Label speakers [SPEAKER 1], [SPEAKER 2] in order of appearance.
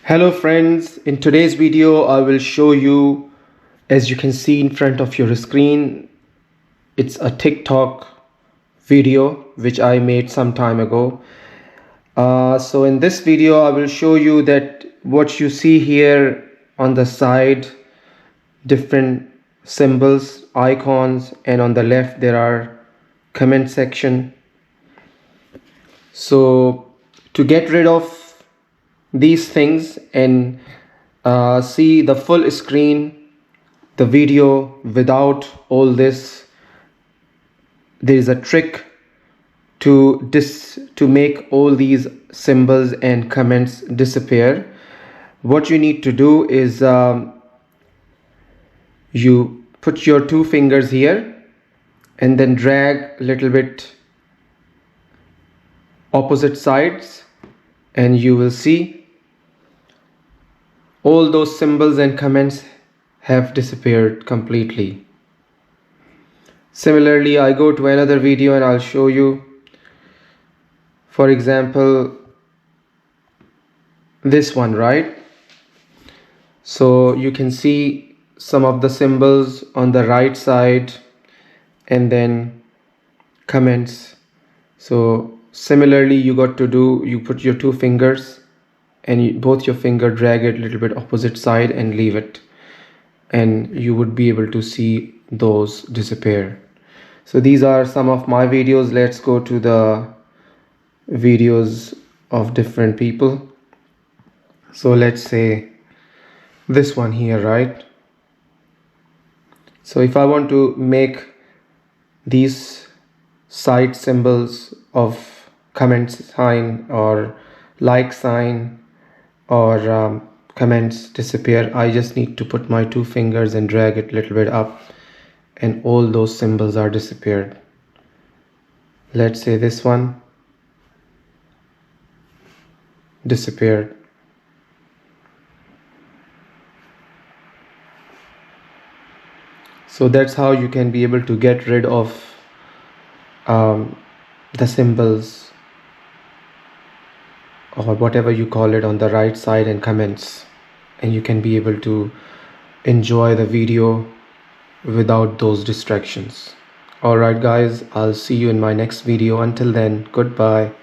[SPEAKER 1] Hello friends, in today's video I will show you, as you can see in front of your screen, it's a TikTok video which I made some time ago. So in this video I will show you that what you see here on the side, different symbols, icons, and on the left there are comment section. So to get rid of these things and see the full screen, the video without all this, there is a trick to make all these symbols and comments disappear. What you need to do is you put your two fingers here and then drag a little bit opposite sides, and you will see all those symbols and comments have disappeared completely. Similarly, I go to another video and I'll show you, for example, this one, right? So you can see some of the symbols on the right side and then comments. So similarly, you put your two fingers and both your finger drag it a little bit opposite side and leave it, and you would be able to see those disappear. So these are some of my videos. Let's go to the videos of different people. So let's say this one here, right? So if I want to make these side symbols of comment sign or like sign or comments disappear, I just need to put my two fingers and drag it a little bit up, and all those symbols are disappeared. Let's say this one disappeared. So that's how you can be able to get rid of the symbols or whatever you call it on the right side and comments, and you can be able to enjoy the video without those distractions. Alright guys, I'll see you in my next video. Until then, goodbye.